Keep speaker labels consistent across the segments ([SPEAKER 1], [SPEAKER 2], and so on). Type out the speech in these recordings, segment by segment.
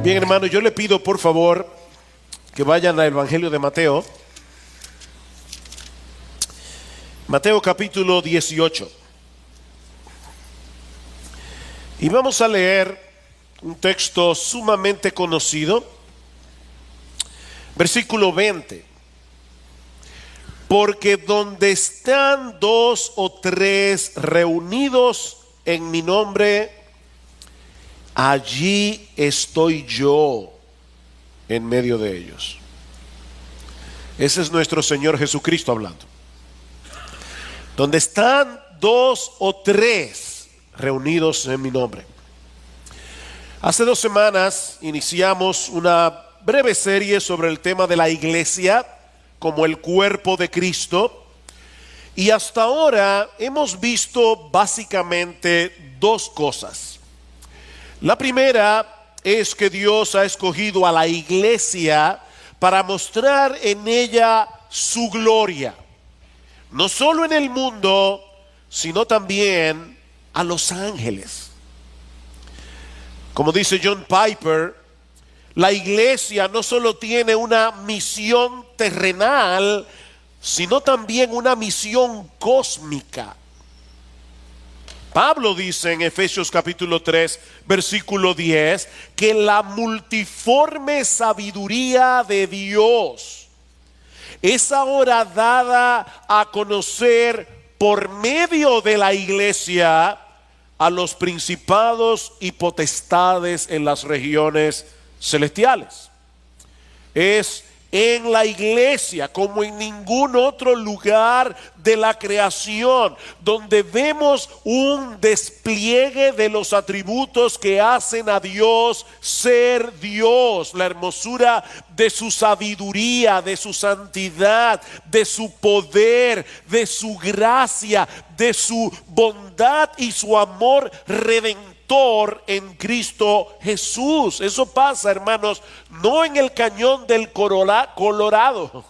[SPEAKER 1] Bien, hermano, yo le pido por favor que vayan al Evangelio de Mateo. Mateo capítulo 18. Y vamos a leer un texto sumamente conocido. Versículo 20. Porque donde están dos o tres reunidos en mi nombre, allí estoy yo en medio de ellos. Ese es nuestro Señor Jesucristo hablando. Donde están dos o tres reunidos en mi nombre. Hace 2 semanas iniciamos una breve serie sobre el tema de la iglesia como el cuerpo de Cristo. Y hasta ahora hemos visto básicamente 2 cosas. La primera es que Dios ha escogido a la iglesia para mostrar en ella su gloria, no solo en el mundo, sino también a los ángeles. Como dice John Piper, la iglesia no solo tiene una misión terrenal, sino también una misión cósmica. Pablo dice en Efesios capítulo 3, versículo 10, que la multiforme sabiduría de Dios es ahora dada a conocer por medio de la iglesia a los principados y potestades en las regiones celestiales. Es en la iglesia, como en ningún otro lugar de la creación, donde vemos un despliegue de los atributos que hacen a Dios ser Dios, la hermosura de su sabiduría, de su santidad, de su poder, de su gracia, de su bondad y su amor redentor en Cristo Jesús. Eso pasa, hermanos, no en el cañón del Colorado.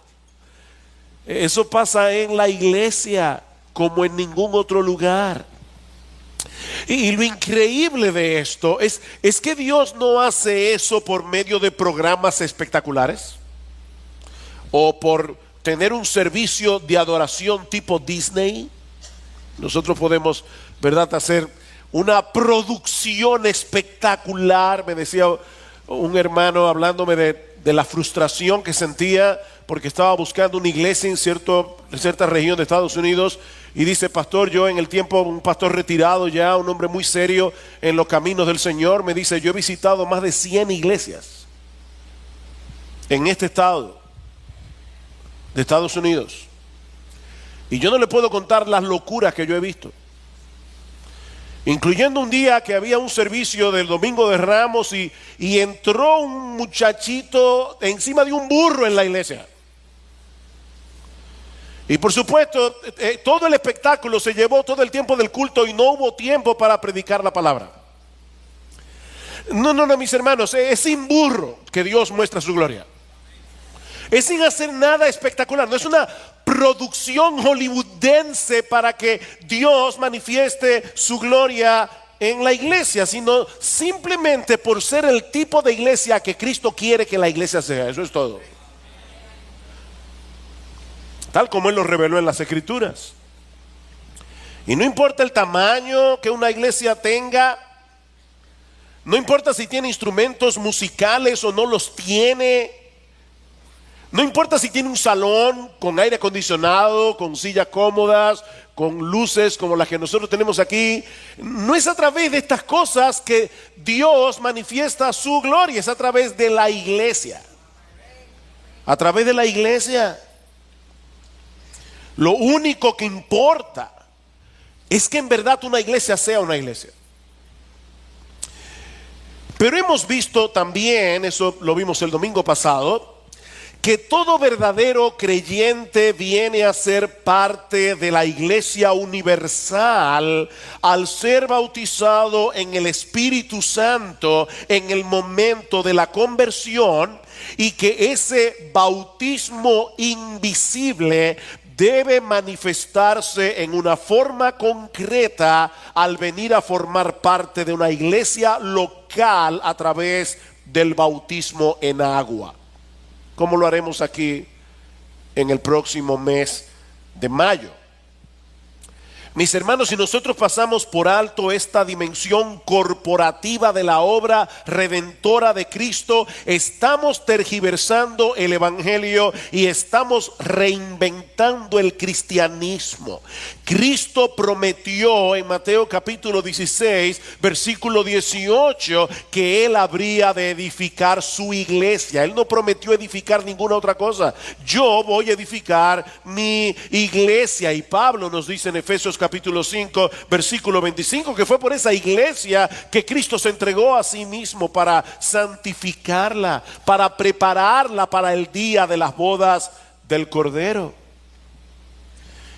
[SPEAKER 1] Eso pasa en la iglesia como en ningún otro lugar. Y lo increíble de esto es que Dios no hace eso por medio de programas espectaculares o por tener un servicio de adoración tipo Disney. Nosotros podemos, ¿verdad?, hacer una producción espectacular. Me decía un hermano hablándome de la frustración que sentía porque estaba buscando una iglesia en cierta región de Estados Unidos, y dice: pastor, yo en el tiempo, un pastor retirado ya, un hombre muy serio en los caminos del Señor, me dice: yo he visitado más de 100 iglesias en este estado de Estados Unidos, y yo no le puedo contar las locuras que yo he visto, incluyendo un día que había un servicio del Domingo de Ramos y entró un muchachito encima de un burro en la iglesia. Y por supuesto, todo el espectáculo se llevó todo el tiempo del culto y no hubo tiempo para predicar la palabra. No, mis hermanos, es sin burro que Dios muestra su gloria. Es sin hacer nada espectacular, no es una producción hollywoodense para que Dios manifieste su gloria en la iglesia, sino simplemente por ser el tipo de iglesia que Cristo quiere que la iglesia sea. Eso es todo. Tal como Él lo reveló en las Escrituras. Y no importa el tamaño que una iglesia tenga, no importa si tiene instrumentos musicales o no los tiene, no importa si tiene un salón con aire acondicionado, con sillas cómodas, con luces como las que nosotros tenemos aquí. No es a través de estas cosas que Dios manifiesta su gloria, es a través de la iglesia. A través de la iglesia. Lo único que importa es que en verdad una iglesia sea una iglesia. Pero hemos visto también, eso lo vimos el domingo pasado, que todo verdadero creyente viene a ser parte de la iglesia universal al ser bautizado en el Espíritu Santo en el momento de la conversión, y que ese bautismo invisible debe manifestarse en una forma concreta al venir a formar parte de una iglesia local a través del bautismo en agua, como lo haremos aquí en el próximo mes de mayo. Mis hermanos, si nosotros pasamos por alto esta dimensión corporativa de la obra redentora de Cristo, estamos tergiversando el evangelio y estamos reinventando el cristianismo. Cristo prometió en Mateo capítulo 16, versículo 18, que Él habría de edificar su iglesia. Él no prometió edificar ninguna otra cosa. Yo voy a edificar mi iglesia. Y Pablo nos dice en Efesios capítulo 5, versículo 25, que fue por esa iglesia que Cristo se entregó a sí mismo para santificarla, para prepararla para el día de las bodas del Cordero.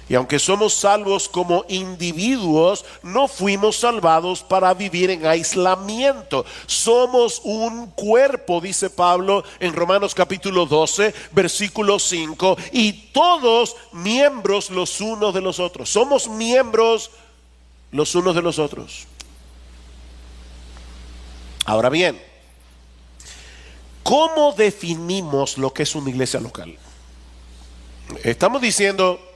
[SPEAKER 1] Y aunque somos salvos como individuos, no fuimos salvados para vivir en aislamiento. Somos un cuerpo, dice Pablo en Romanos capítulo 12, versículo 5, y todos miembros los unos de los otros. Somos miembros los unos de los otros. Ahora bien, ¿cómo definimos lo que es una iglesia local? Estamos diciendo: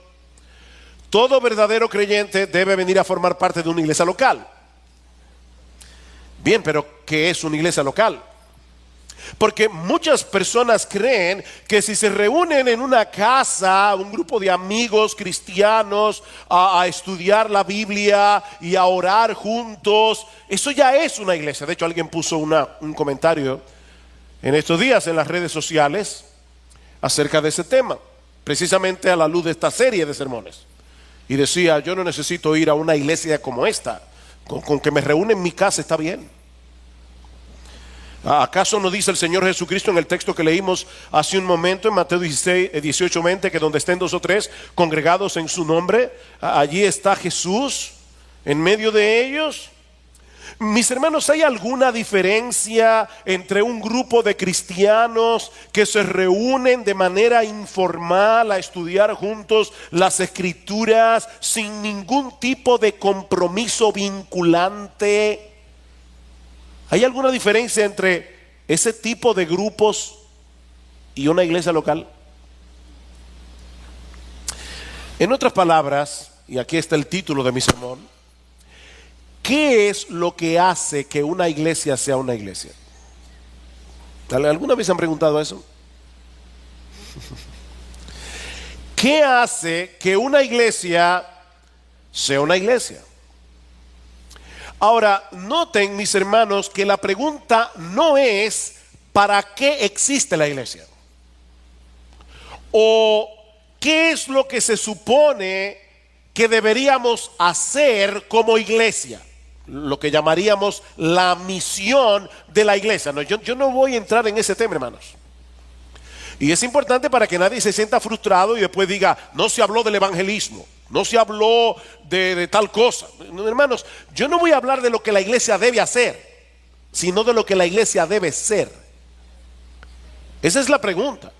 [SPEAKER 1] todo verdadero creyente debe venir a formar parte de una iglesia local. Bien, pero ¿qué es una iglesia local? Porque muchas personas creen que si se reúnen en una casa, un grupo de amigos cristianos, a estudiar la Biblia y a orar juntos, eso ya es una iglesia. De hecho, alguien puso un comentario en estos días en las redes sociales acerca de ese tema, precisamente a la luz de esta serie de sermones. Y decía: yo no necesito ir a una iglesia como esta, con que me reúne en mi casa está bien. ¿Acaso no dice el Señor Jesucristo en el texto que leímos hace un momento en Mateo 18, 20, que donde estén 2 o 3 congregados en su nombre, allí está Jesús en medio de ellos? Mis hermanos, ¿hay alguna diferencia entre un grupo de cristianos que se reúnen de manera informal a estudiar juntos las Escrituras sin ningún tipo de compromiso vinculante? ¿Hay alguna diferencia entre ese tipo de grupos y una iglesia local? En otras palabras, y aquí está el título de mi sermón: ¿qué es lo que hace que una iglesia sea una iglesia? ¿Alguna vez han preguntado eso? ¿Qué hace que una iglesia sea una iglesia? Ahora, noten, mis hermanos, que la pregunta no es ¿para qué existe la iglesia? O ¿qué es lo que se supone que deberíamos hacer como iglesia? Lo que llamaríamos la misión de la iglesia. No, yo no voy a entrar en ese tema, hermanos. Y es importante para que nadie se sienta frustrado y después diga: no se habló del evangelismo, no se habló de tal cosa. No, hermanos, yo no voy a hablar de lo que la iglesia debe hacer, sino de lo que la iglesia debe ser. Esa es la pregunta.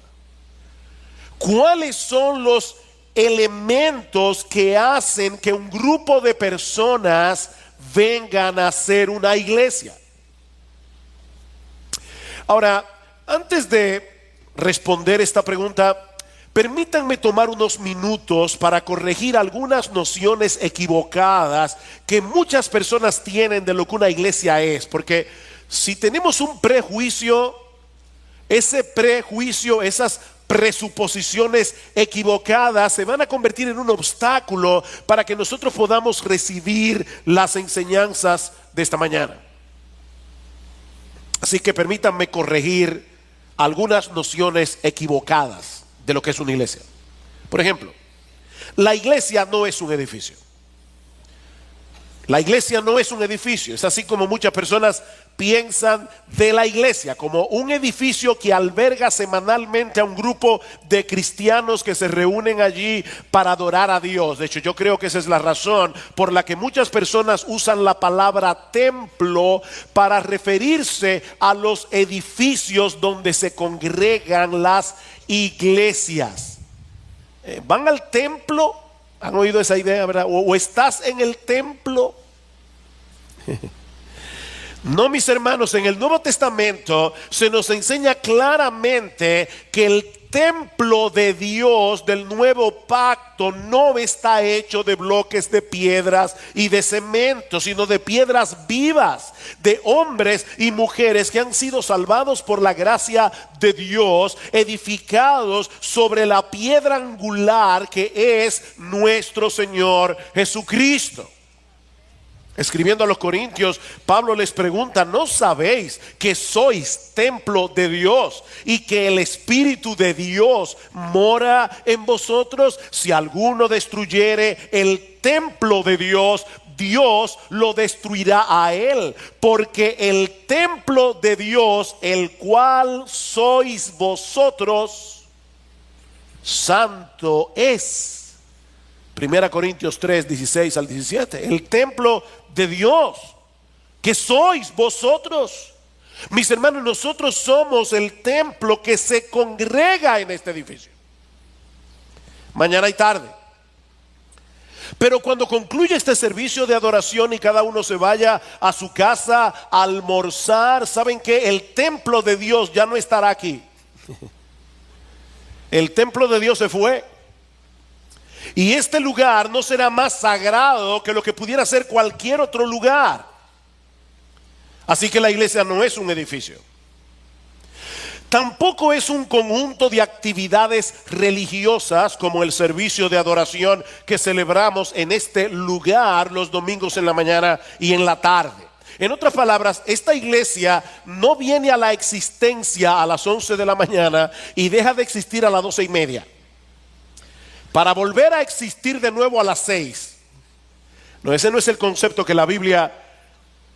[SPEAKER 1] ¿Cuáles son los elementos que hacen que un grupo de personas vengan a ser una iglesia? Ahora, antes de responder esta pregunta, permítanme tomar unos minutos para corregir algunas nociones equivocadas que muchas personas tienen de lo que una iglesia es. Porque si tenemos un prejuicio, ese prejuicio, esas presuposiciones equivocadas se van a convertir en un obstáculo para que nosotros podamos recibir las enseñanzas de esta mañana. Así que permítanme corregir algunas nociones equivocadas de lo que es una iglesia. Por ejemplo, la iglesia no es un edificio. La iglesia no es un edificio. Es así como muchas personas piensan de la iglesia, como un edificio que alberga semanalmente a un grupo de cristianos que se reúnen allí para adorar a Dios. De hecho, yo creo que esa es la razón por la que muchas personas usan la palabra templo para referirse a los edificios donde se congregan las iglesias. ¿Van al templo? ¿Han oído esa idea, verdad? ¿O estás en el templo? No, mis hermanos, en el Nuevo Testamento se nos enseña claramente que el templo de Dios del nuevo pacto no está hecho de bloques de piedras y de cemento, sino de piedras vivas, de hombres y mujeres que han sido salvados por la gracia de Dios, edificados sobre la piedra angular que es nuestro Señor Jesucristo. Escribiendo a los Corintios, Pablo les pregunta: ¿no sabéis que sois templo de Dios y que el Espíritu de Dios mora en vosotros? Si alguno destruyere el templo de Dios, Dios lo destruirá a él, porque el templo de Dios, el cual sois vosotros, santo es. 1 Corintios 3, 16 al 17. El templo de Dios, que sois vosotros. Mis hermanos, nosotros somos el templo que se congrega en este edificio, mañana y tarde. Pero cuando concluye este servicio de adoración y cada uno se vaya a su casa a almorzar, ¿saben qué? El templo de Dios ya no estará aquí. El templo de Dios se fue. Y este lugar no será más sagrado que lo que pudiera ser cualquier otro lugar. Así que la iglesia no es un edificio. Tampoco es un conjunto de actividades religiosas como el servicio de adoración que celebramos en este lugar los domingos en la mañana y en la tarde. En otras palabras, esta iglesia no viene a la existencia a las 11 de la mañana y deja de existir a las 12:30. Para volver a existir de nuevo a las 6. No, ese no es el concepto que la Biblia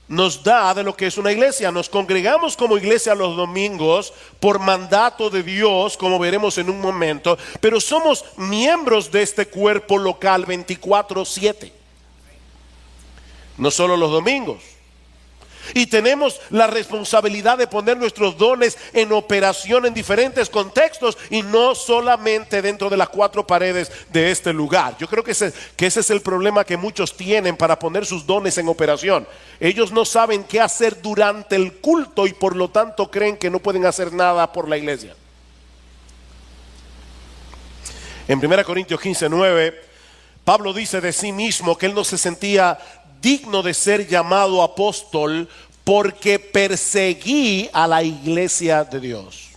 [SPEAKER 1] nos da de lo que es una iglesia. Nos congregamos como iglesia los domingos por mandato de Dios, como veremos en un momento, pero somos miembros de este cuerpo local 24/7. No solo los domingos. Y tenemos la responsabilidad de poner nuestros dones en operación en diferentes contextos y no solamente dentro de las 4 paredes de este lugar. Yo creo que ese es el problema que muchos tienen para poner sus dones en operación. Ellos no saben qué hacer durante el culto y por lo tanto creen que no pueden hacer nada por la iglesia. En 1 Corintios 15:9, Pablo dice de sí mismo que él no se sentía digno de ser llamado apóstol porque perseguí a la iglesia de Dios.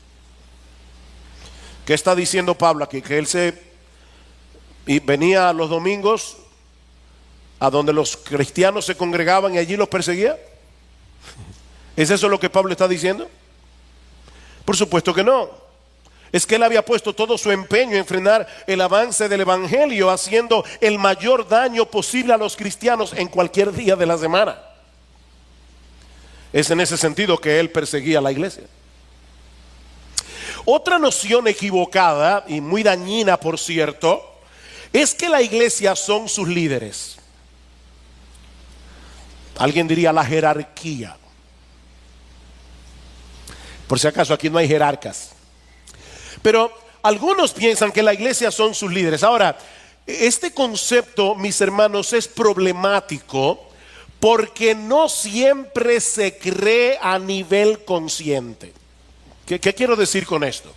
[SPEAKER 1] ¿Qué está diciendo Pablo aquí? Que él venía los domingos a donde los cristianos se congregaban y allí los perseguía. ¿Es eso lo que Pablo está diciendo? Por supuesto que no. Es que él había puesto todo su empeño en frenar el avance del evangelio, haciendo el mayor daño posible a los cristianos en cualquier día de la semana. Es en ese sentido que él perseguía a la iglesia. Otra noción equivocada y muy dañina, por cierto, es que la iglesia son sus líderes. Alguien diría la jerarquía. Por si acaso, aquí no hay jerarcas. Pero algunos piensan que la iglesia son sus líderes. Ahora, este concepto, mis hermanos, es problemático porque no siempre se cree a nivel consciente. ¿Qué quiero decir con esto?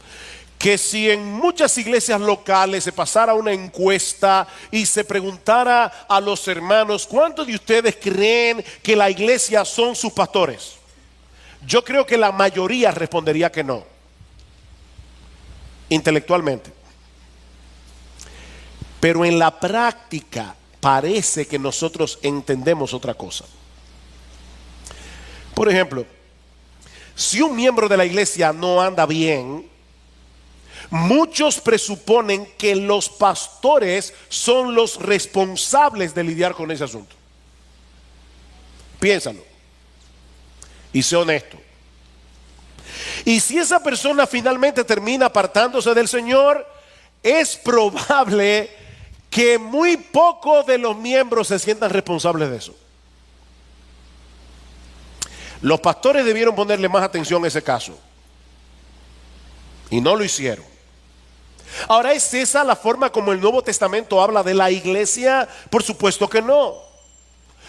[SPEAKER 1] Que si en muchas iglesias locales se pasara una encuesta y se preguntara a los hermanos: ¿cuántos de ustedes creen que la iglesia son sus pastores? Yo creo que la mayoría respondería que no. Intelectualmente. Pero en la práctica parece que nosotros entendemos otra cosa. Por ejemplo, si un miembro de la iglesia no anda bien, muchos presuponen que los pastores son los responsables de lidiar con ese asunto. Piénsalo y sé honesto. Y si esa persona finalmente termina apartándose del Señor, es probable que muy pocos de los miembros se sientan responsables de eso. Los pastores debieron ponerle más atención a ese caso y no lo hicieron. Ahora, ¿es esa la forma como el Nuevo Testamento habla de la iglesia? Por supuesto que no.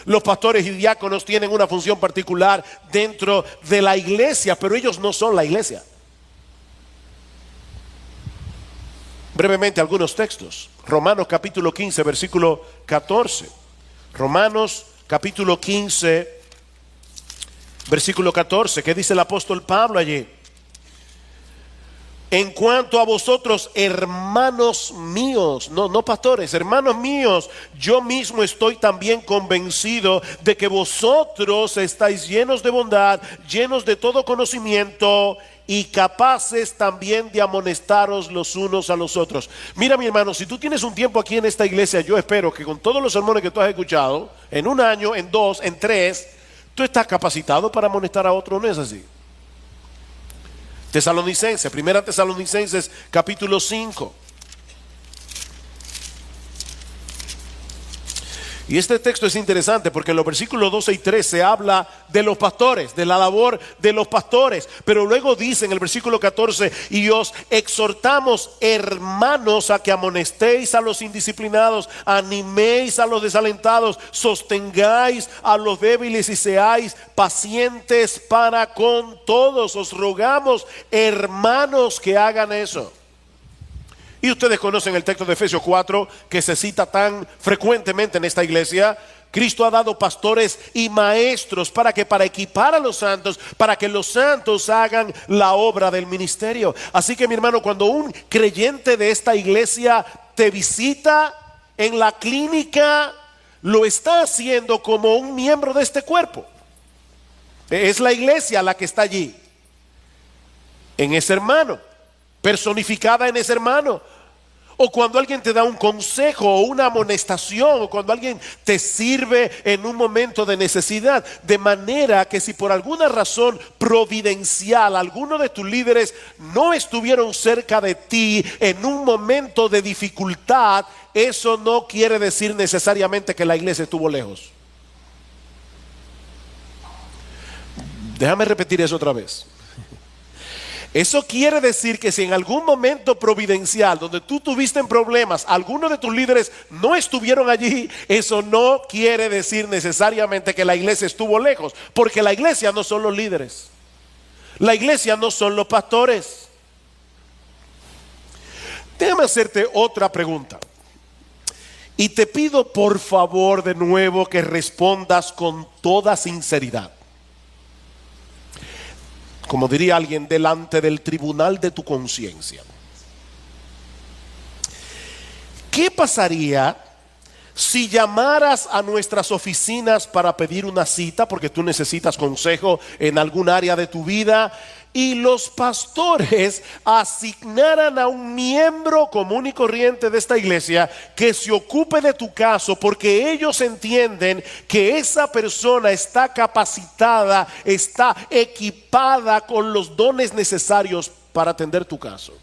[SPEAKER 1] Los pastores y diáconos tienen una función particular dentro de la iglesia, pero ellos no son la iglesia. Brevemente algunos textos. Romanos capítulo 15, versículo 14. Romanos capítulo 15, versículo 14. ¿Qué dice el apóstol Pablo allí? En cuanto a vosotros, hermanos míos, no pastores, hermanos míos, yo mismo estoy también convencido de que vosotros estáis llenos de bondad, llenos de todo conocimiento y capaces también de amonestaros los unos a los otros. Mira, mi hermano, si tú tienes un tiempo aquí en esta iglesia, yo espero que con todos los sermones que tú has escuchado, en un año, en dos, en tres, tú estás capacitado para amonestar a otro, ¿no es así? Tesalonicenses, primera Tesalonicenses capítulo 5. Y este texto es interesante porque en los versículos 12 y 13 habla de los pastores, de la labor de los pastores. Pero luego dice en el versículo 14, y os exhortamos, hermanos, a que amonestéis a los indisciplinados, animéis a los desalentados, sostengáis a los débiles y seáis pacientes para con todos. Os rogamos, hermanos, que hagan eso. Y ustedes conocen el texto de Efesios 4 que se cita tan frecuentemente en esta iglesia. Cristo ha dado pastores y maestros para equipar a los santos, para que los santos hagan la obra del ministerio. Así que, mi hermano, cuando un creyente de esta iglesia te visita en la clínica, lo está haciendo como un miembro de este cuerpo. Es la iglesia la que está allí, en ese hermano, personificada en ese hermano. O cuando alguien te da un consejo o una amonestación, o cuando alguien te sirve en un momento de necesidad. De manera que si por alguna razón providencial alguno de tus líderes no estuvieron cerca de ti en un momento de dificultad, eso no quiere decir necesariamente que la iglesia estuvo lejos. Déjame repetir eso otra vez. Eso quiere decir que si en algún momento providencial donde tú tuviste problemas, algunos de tus líderes no estuvieron allí, eso no quiere decir necesariamente que la iglesia estuvo lejos, porque la iglesia no son los líderes, la iglesia no son los pastores. Déjame hacerte otra pregunta y te pido por favor de nuevo que respondas con toda sinceridad. Como diría alguien, delante del tribunal de tu conciencia. ¿Qué pasaría si llamaras a nuestras oficinas para pedir una cita porque tú necesitas consejo en algún área de tu vida y los pastores asignaran a un miembro común y corriente de esta iglesia que se ocupe de tu caso, porque ellos entienden que esa persona está capacitada, está equipada con los dones necesarios para atender tu caso?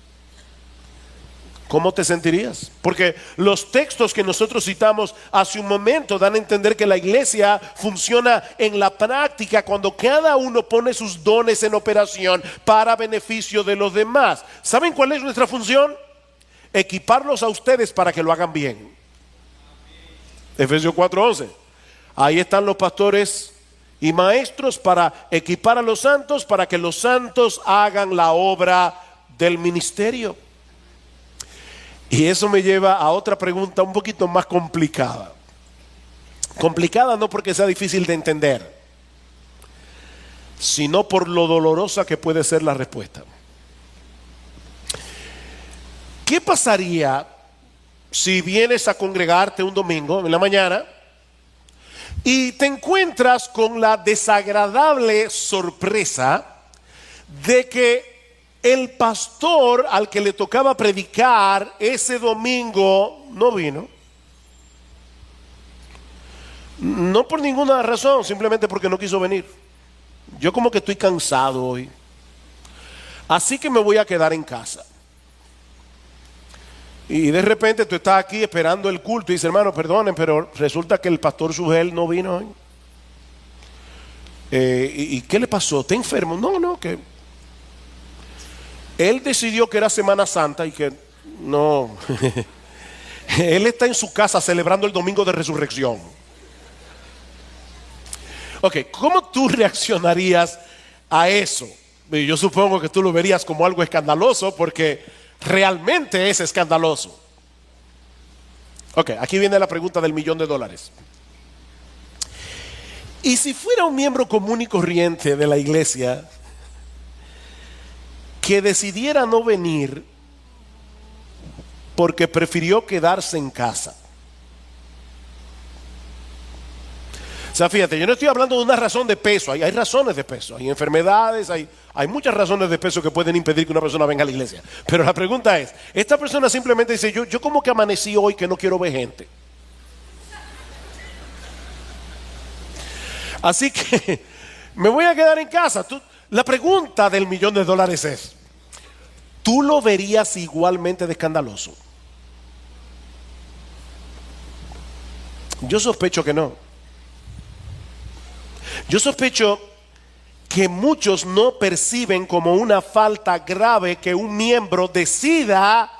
[SPEAKER 1] ¿Cómo te sentirías? Porque los textos que nosotros citamos hace un momento dan a entender que la iglesia funciona en la práctica cuando cada uno pone sus dones en operación para beneficio de los demás. ¿Saben cuál es nuestra función? Equiparlos a ustedes para que lo hagan bien. Efesios 4:11. Ahí están los pastores y maestros para equipar a los santos, para que los santos hagan la obra del ministerio. Y eso me lleva a otra pregunta un poquito más complicada. Complicada no porque sea difícil de entender, sino por lo dolorosa que puede ser la respuesta. ¿Qué pasaría si vienes a congregarte un domingo en la mañana y te encuentras con la desagradable sorpresa de que el pastor al que le tocaba predicar ese domingo no vino? No por ninguna razón, simplemente porque no quiso venir. Yo como que estoy cansado hoy, así que me voy a quedar en casa. Y de repente tú estás aquí esperando el culto y dices, hermano, perdonen, pero resulta que el pastor Sugel no vino hoy. ¿Y qué le pasó? ¿Está enfermo? No, que él decidió que era Semana Santa y que no. Él está en su casa celebrando el domingo de resurrección. Ok, ¿cómo tú reaccionarías a eso? Yo supongo que tú lo verías como algo escandaloso porque realmente es escandaloso. Ok, aquí viene la pregunta del $1.000.000. ¿Y si fuera un miembro común y corriente de la iglesia que decidiera no venir porque prefirió quedarse en casa? O sea, fíjate, yo no estoy hablando de una razón de peso, hay razones de peso, hay enfermedades, hay muchas razones de peso que pueden impedir que una persona venga a la iglesia. Pero la pregunta es, esta persona simplemente dice, yo como que amanecí hoy que no quiero ver gente. Así que me voy a quedar en casa. La pregunta del $1.000.000 es, ¿tú lo verías igualmente de escandaloso? Yo sospecho que no. Yo sospecho que muchos no perciben como una falta grave que un miembro decida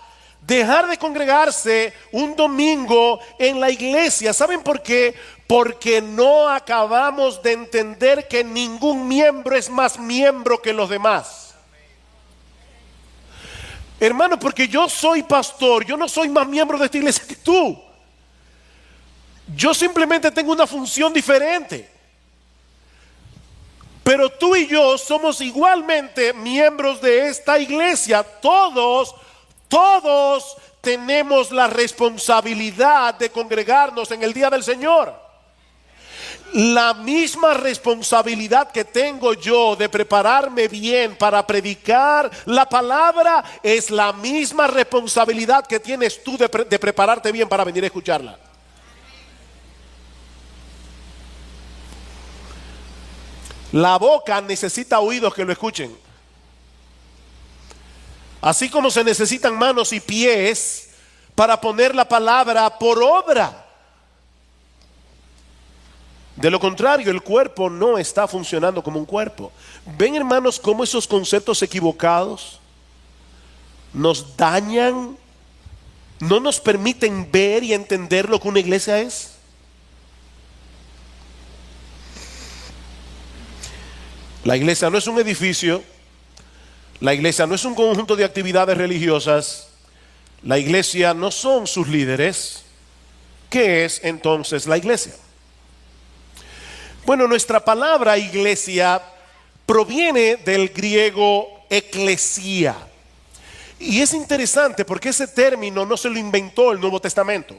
[SPEAKER 1] dejar de congregarse un domingo en la iglesia. ¿Saben por qué? Porque no acabamos de entender que ningún miembro es más miembro que los demás. Hermano, porque yo soy pastor, yo no soy más miembro de esta iglesia que tú. Yo simplemente tengo una función diferente. Pero tú y yo somos igualmente miembros de esta iglesia. Todos tenemos la responsabilidad de congregarnos en el día del Señor. La misma responsabilidad que tengo yo de prepararme bien para predicar la palabra es la misma responsabilidad que tienes tú de prepararte bien para venir a escucharla. La boca necesita oídos que lo escuchen. Así como se necesitan manos y pies para poner la palabra por obra. De lo contrario, el cuerpo no está funcionando como un cuerpo. ¿Ven, hermanos, cómo esos conceptos equivocados nos dañan? No nos permiten ver y entender lo que una iglesia es. La iglesia no es un edificio, la iglesia no es un conjunto de actividades religiosas, la iglesia no son sus líderes. ¿Qué es entonces la iglesia? Bueno, nuestra palabra iglesia proviene del griego eclesía. Y es interesante porque ese término no se lo inventó el Nuevo Testamento.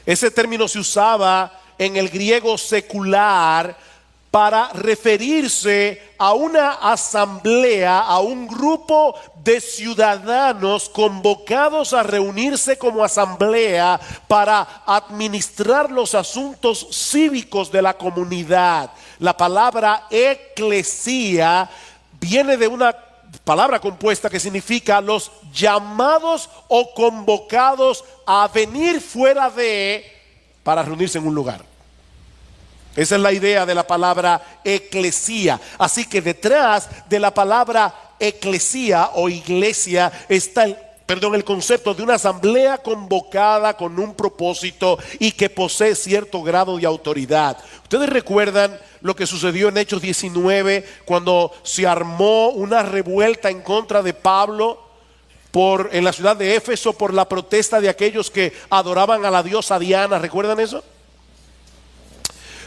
[SPEAKER 1] Ese término se usaba en el griego secular para referirse a una asamblea, a un grupo de ciudadanos convocados a reunirse como asamblea para administrar los asuntos cívicos de la comunidad. La palabra eclesía viene de una palabra compuesta que significa los llamados o convocados a venir fuera de, para reunirse en un lugar. Esa es la idea de la palabra eclesía. Así que detrás de la palabra eclesía o iglesia está el concepto de una asamblea convocada con un propósito y que posee cierto grado de autoridad. Ustedes recuerdan lo que sucedió en Hechos 19 cuando se armó una revuelta en contra de Pablo en la ciudad de Éfeso por la protesta de aquellos que adoraban a la diosa Diana. ¿Recuerdan eso?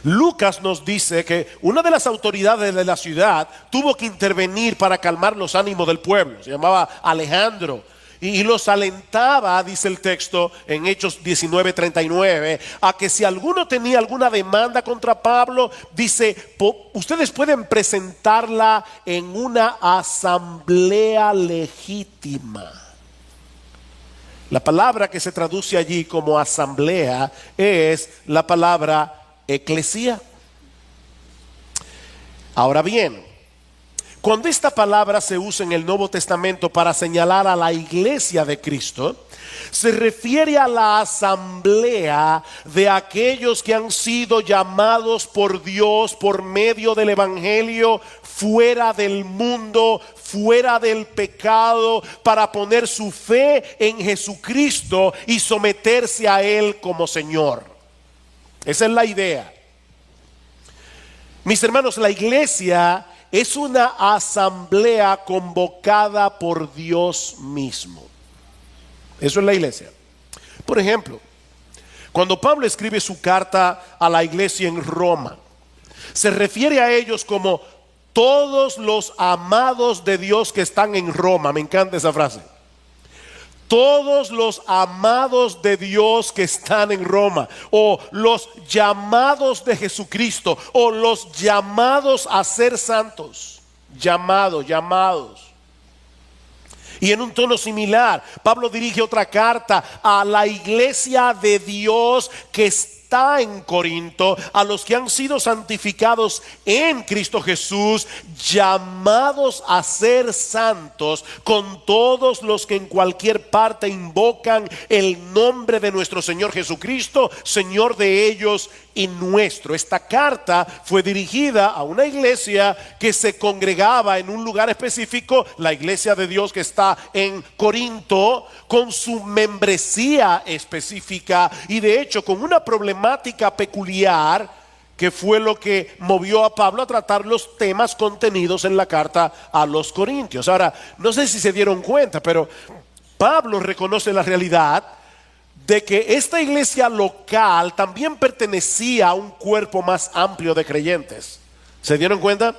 [SPEAKER 1] Lucas nos dice que una de las autoridades de la ciudad tuvo que intervenir para calmar los ánimos del pueblo. Se llamaba Alejandro y los alentaba, dice el texto en Hechos 19:39, a que si alguno tenía alguna demanda contra Pablo, dice, ustedes pueden presentarla en una asamblea legítima. La palabra que se traduce allí como asamblea es la palabra eclesía. Ahora bien, cuando esta palabra se usa en el Nuevo Testamento para señalar a la iglesia de Cristo, se refiere a la asamblea de aquellos que han sido llamados por Dios por medio del evangelio fuera del mundo, fuera del pecado, para poner su fe en Jesucristo y someterse a Él como Señor. Esa es la idea. Mis hermanos, la iglesia es una asamblea convocada por Dios mismo. Eso es la iglesia. Por ejemplo, cuando Pablo escribe su carta a la iglesia en Roma, se refiere a ellos como todos los amados de Dios que están en Roma. Me encanta esa frase. Todos los amados de Dios que están en Roma, o los llamados de Jesucristo, o los llamados a ser santos. Llamados. Y en un tono similar, Pablo dirige otra carta a la iglesia de Dios que está en Corinto, a los que han sido santificados en Cristo Jesús, llamados a ser santos, con todos los que en cualquier parte invocan el nombre de nuestro Señor Jesucristo, Señor de ellos y nuestro. Esta carta fue dirigida a una iglesia que se congregaba en un lugar específico, la iglesia de Dios que está en Corinto, con su membresía específica y de hecho con una problemática peculiar, que fue lo que movió a Pablo a tratar los temas contenidos en la carta a los Corintios. Ahora, no sé si se dieron cuenta, pero Pablo reconoce la realidad de que esta iglesia local también pertenecía a un cuerpo más amplio de creyentes. ¿Se dieron cuenta?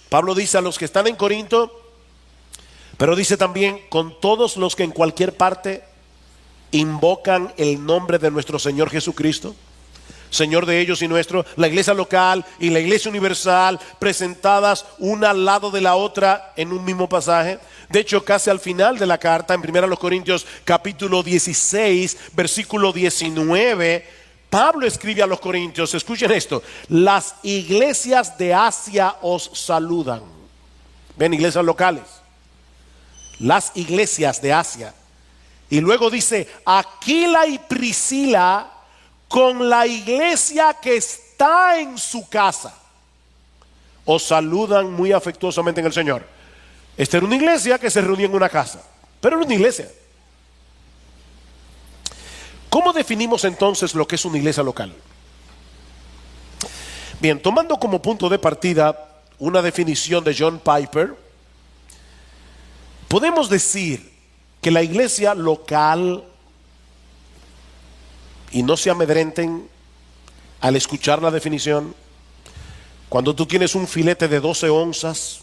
[SPEAKER 1] Pablo dice a los que están en Corinto, pero dice también con todos los que en cualquier parte invocan el nombre de nuestro Señor Jesucristo, Señor de ellos y nuestro. La iglesia local y la iglesia universal presentadas una al lado de la otra en un mismo pasaje. De hecho, casi al final de la carta, en 1 Corintios capítulo 16, versículo 19, Pablo escribe a los corintios, escuchen esto: las iglesias de Asia os saludan. Ven, iglesias locales, las iglesias de Asia. Y luego dice: Aquila y Priscila con la iglesia que está en su casa os saludan muy afectuosamente en el Señor. Esta era una iglesia que se reunía en una casa, pero era una iglesia. ¿Cómo definimos entonces lo que es una iglesia local? Bien, tomando como punto de partida una definición de John Piper, podemos decir que la iglesia local, y no se amedrenten al escuchar la definición, cuando tú tienes un filete de 12 onzas,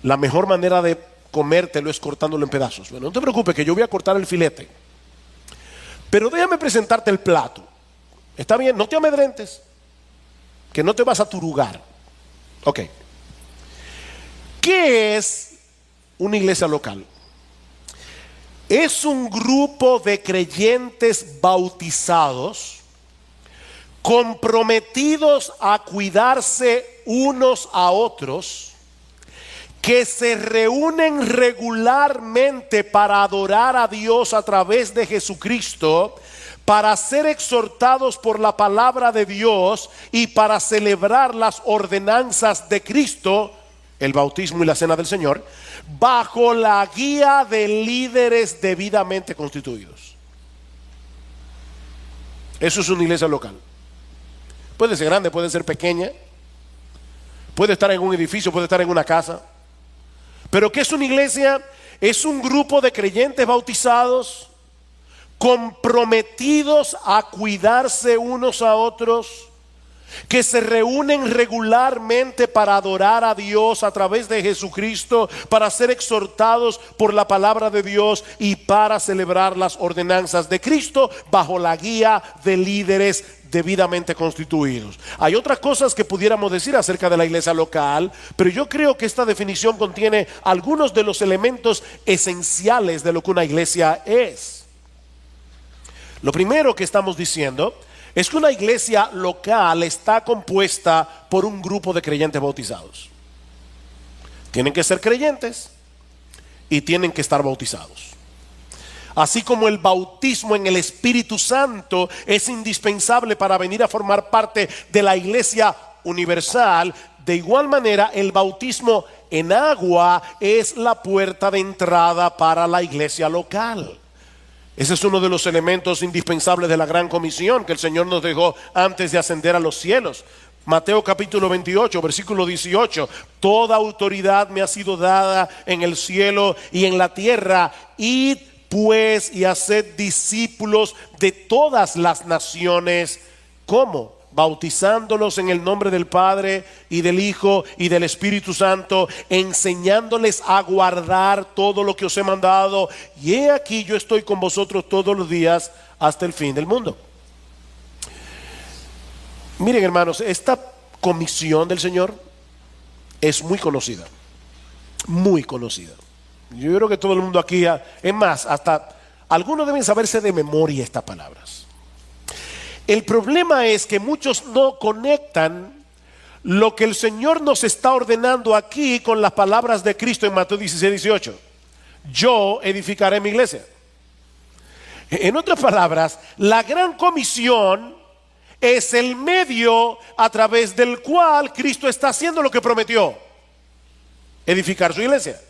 [SPEAKER 1] la mejor manera de comértelo es cortándolo en pedazos. Bueno, no te preocupes que yo voy a cortar el filete, pero déjame presentarte el plato. Está bien, no te amedrentes, que no te vas a turugar. Ok. ¿Qué es una iglesia local? Es un grupo de creyentes bautizados, comprometidos a cuidarse unos a otros, que se reúnen regularmente para adorar a Dios a través de Jesucristo, para ser exhortados por la palabra de Dios y para celebrar las ordenanzas de Cristo, el bautismo y la cena del Señor, bajo la guía de líderes debidamente constituidos. Eso es una iglesia local. Puede ser grande, puede ser pequeña, puede estar en un edificio, puede estar en una casa. Pero ¿qué es una iglesia? Es un grupo de creyentes bautizados, comprometidos a cuidarse unos a otros, que se reúnen regularmente para adorar a Dios a través de Jesucristo, para ser exhortados por la palabra de Dios y para celebrar las ordenanzas de Cristo bajo la guía de líderes debidamente constituidos. Hay otras cosas que pudiéramos decir acerca de la iglesia local, pero yo creo que esta definición contiene algunos de los elementos esenciales de lo que una iglesia es. Lo primero que estamos diciendo es que una iglesia local está compuesta por un grupo de creyentes bautizados. Tienen que ser creyentes y tienen que estar bautizados. Así como el bautismo en el Espíritu Santo es indispensable para venir a formar parte de la iglesia universal, de igual manera el bautismo en agua es la puerta de entrada para la iglesia local. Ese es uno de los elementos indispensables de la gran comisión que el Señor nos dejó antes de ascender a los cielos. Mateo capítulo 28, versículo 18. Toda autoridad me ha sido dada en el cielo y en la tierra. Id pues y haced discípulos de todas las naciones. ¿Cómo? Bautizándolos en el nombre del Padre y del Hijo y del Espíritu Santo, enseñándoles a guardar todo lo que os he mandado. Y he aquí, yo estoy con vosotros todos los días hasta el fin del mundo. Miren, hermanos, esta comisión del Señor es muy conocida. Muy conocida. Yo creo que todo el mundo aquí, es más, hasta algunos deben saberse de memoria estas palabras. El problema es que muchos no conectan lo que el Señor nos está ordenando aquí con las palabras de Cristo en Mateo 16, 18. Yo edificaré mi iglesia. En otras palabras, la gran comisión es el medio a través del cual Cristo está haciendo lo que prometió: edificar su iglesia.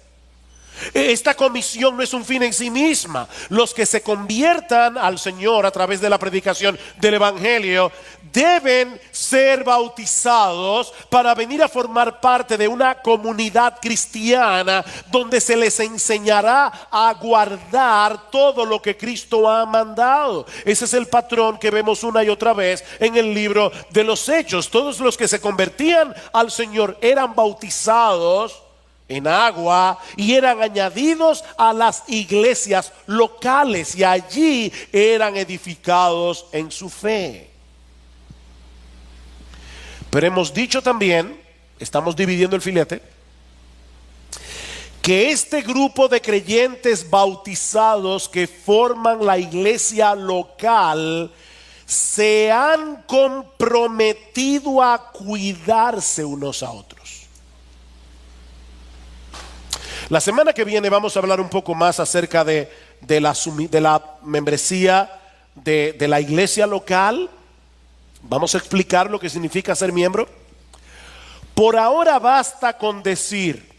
[SPEAKER 1] Esta comisión no es un fin en sí misma. Los que se conviertan al Señor a través de la predicación del Evangelio deben ser bautizados para venir a formar parte de una comunidad cristiana donde se les enseñará a guardar todo lo que Cristo ha mandado. Ese es el patrón que vemos una y otra vez en el libro de los Hechos. Todos los que se convertían al Señor eran bautizados en agua y eran añadidos a las iglesias locales y allí eran edificados en su fe. Pero hemos dicho también, estamos dividiendo el filete, que este grupo de creyentes bautizados que forman la iglesia local se han comprometido a cuidarse unos a otros. La semana que viene vamos a hablar un poco más acerca de la membresía de la iglesia local. Vamos a explicar lo que significa ser miembro. Por ahora basta con decir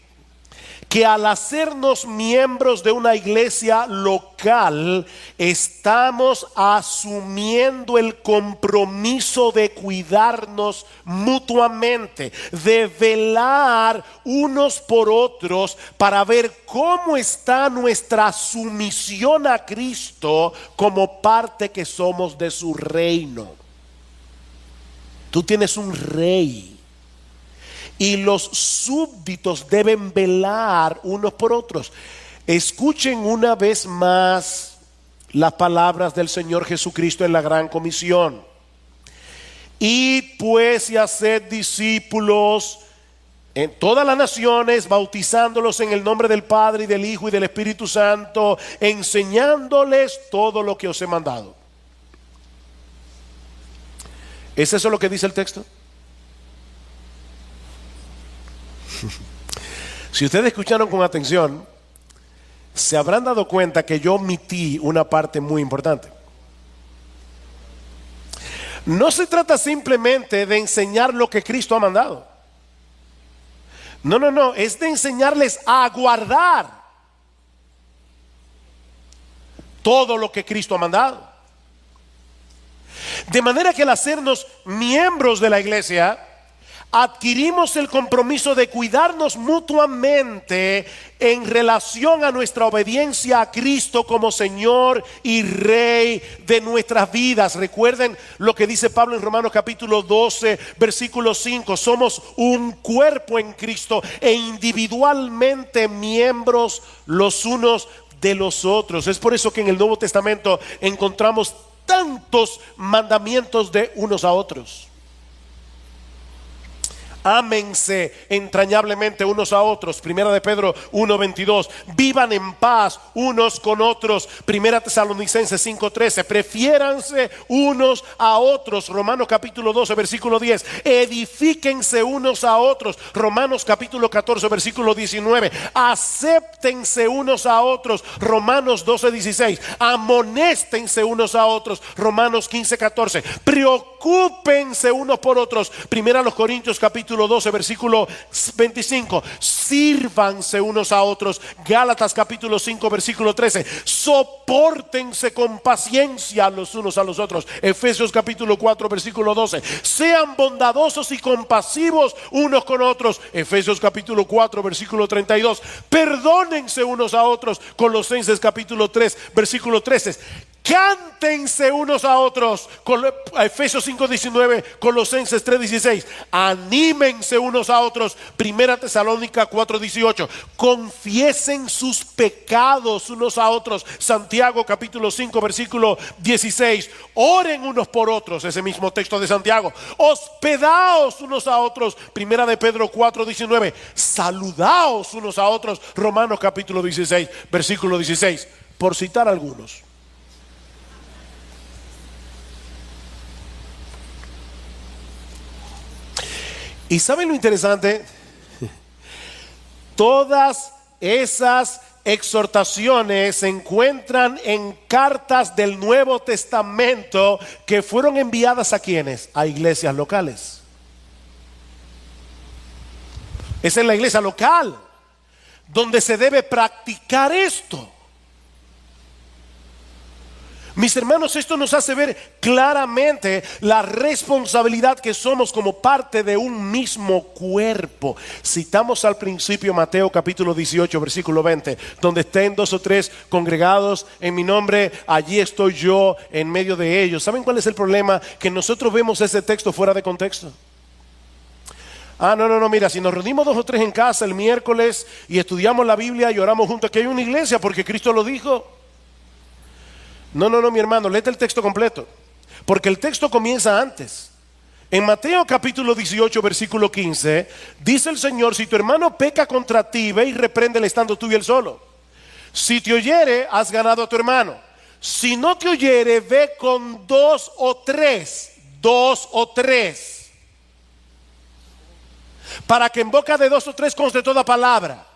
[SPEAKER 1] que al hacernos miembros de una iglesia local, estamos asumiendo el compromiso de cuidarnos mutuamente, de velar unos por otros para ver cómo está nuestra sumisión a Cristo como parte que somos de su reino. Tú tienes un rey. Y los súbditos deben velar unos por otros. Escuchen una vez más las palabras del Señor Jesucristo en la gran comisión. Id pues y haced discípulos en todas las naciones, bautizándolos en el nombre del Padre y del Hijo y del Espíritu Santo, enseñándoles todo lo que os he mandado. ¿Es eso lo que dice el texto? Si ustedes escucharon con atención, se habrán dado cuenta que yo omití una parte muy importante. No se trata simplemente de enseñar lo que Cristo ha mandado. No, es de enseñarles a guardar todo lo que Cristo ha mandado. De manera que al hacernos miembros de la iglesia, adquirimos el compromiso de cuidarnos mutuamente en relación a nuestra obediencia a Cristo como Señor y Rey de nuestras vidas. Recuerden lo que dice Pablo en Romanos capítulo 12, versículo 5. Somos un cuerpo en Cristo e individualmente miembros los unos de los otros. Es por eso que en el Nuevo Testamento encontramos tantos mandamientos de unos a otros. Ámense entrañablemente unos a otros. Primera de Pedro 1:22. Vivan en paz unos con otros. Primera Tesalonicenses 5:13. Prefiéranse unos a otros. Romanos capítulo 12 versículo 10. Edifíquense unos a otros. Romanos capítulo 14 versículo 19. Acéptense unos a otros. Romanos 12:16. Amonéstense unos a otros. Romanos 15:14. Preocúpense Preocúpense unos por otros. Primera los Corintios capítulo 12 versículo 25. Sírvanse unos a otros. Gálatas capítulo 5 versículo 13. Sopórtense con paciencia los unos a los otros. Efesios capítulo 4 versículo 12. Sean bondadosos y compasivos unos con otros. Efesios capítulo 4 versículo 32. Perdónense unos a otros. Colosenses capítulo 3 versículo 13. Cántense unos a otros. Efesios 5:19, Colosenses 3:16. Anímense unos a otros. Primera Tesalónica 4:18. Confiesen sus pecados unos a otros. Santiago capítulo 5 versículo 16. Oren unos por otros. Ese mismo texto de Santiago. Hospedaos unos a otros. Primera de Pedro 4:19. Saludaos unos a otros. Romanos capítulo 16 versículo 16. Por citar algunos. ¿Y saben lo interesante? Todas esas exhortaciones se encuentran en cartas del Nuevo Testamento que fueron enviadas ¿a quiénes? A iglesias locales. Esa es la iglesia local donde se debe practicar esto. Mis hermanos, esto nos hace ver claramente la responsabilidad que somos como parte de un mismo cuerpo. Citamos al principio Mateo capítulo 18 versículo 20, donde estén 2 o 3 congregados en mi nombre, allí estoy yo en medio de ellos. ¿Saben cuál es el problema? Que nosotros vemos ese texto fuera de contexto. No, mira, si nos reunimos 2 o 3 en casa el miércoles y estudiamos la Biblia y oramos juntos, que hay una iglesia porque Cristo lo dijo. No, mi hermano, léete el texto completo, porque el texto comienza antes. En Mateo capítulo 18 versículo 15 dice el Señor: si tu hermano peca contra ti, ve y repréndele estando tú y él solo. Si te oyere, has ganado a tu hermano. Si no te oyere, ve con 2 o 3, para que en boca de 2 o 3 conste toda palabra.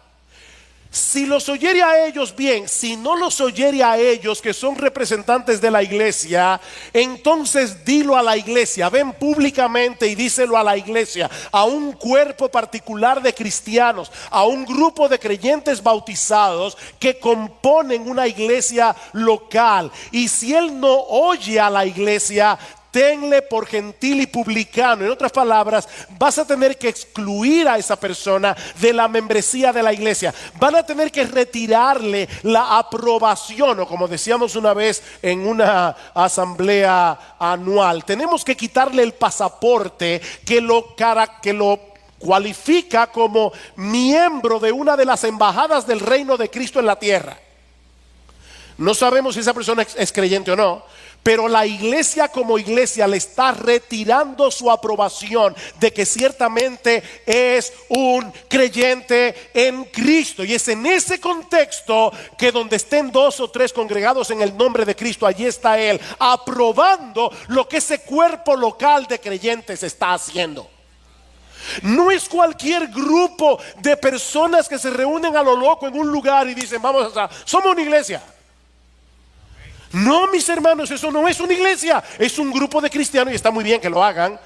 [SPEAKER 1] Si los oyere a ellos, bien. Si no los oyere a ellos, que son representantes de la iglesia, entonces dilo a la iglesia. Ven públicamente y díselo a la iglesia, a un cuerpo particular de cristianos, a un grupo de creyentes bautizados que componen una iglesia local. Y si él no oye a la iglesia, tenle por gentil y publicano. En otras palabras, vas a tener que excluir a esa persona de la membresía de la iglesia. Van a tener que retirarle la aprobación, o como decíamos una vez en una asamblea anual, tenemos que quitarle el pasaporte que lo cualifica como miembro de una de las embajadas del reino de Cristo en la tierra. No sabemos si esa persona es creyente o no, pero la iglesia como iglesia le está retirando su aprobación de que ciertamente es un creyente en Cristo. Y es en ese contexto que donde estén 2 o 3 congregados en el nombre de Cristo, allí está Él aprobando lo que ese cuerpo local de creyentes está haciendo. No es cualquier grupo de personas que se reúnen a lo loco en un lugar y dicen: somos una iglesia. No, mis hermanos, eso no es una iglesia. Es un grupo de cristianos, y está muy bien que lo hagan.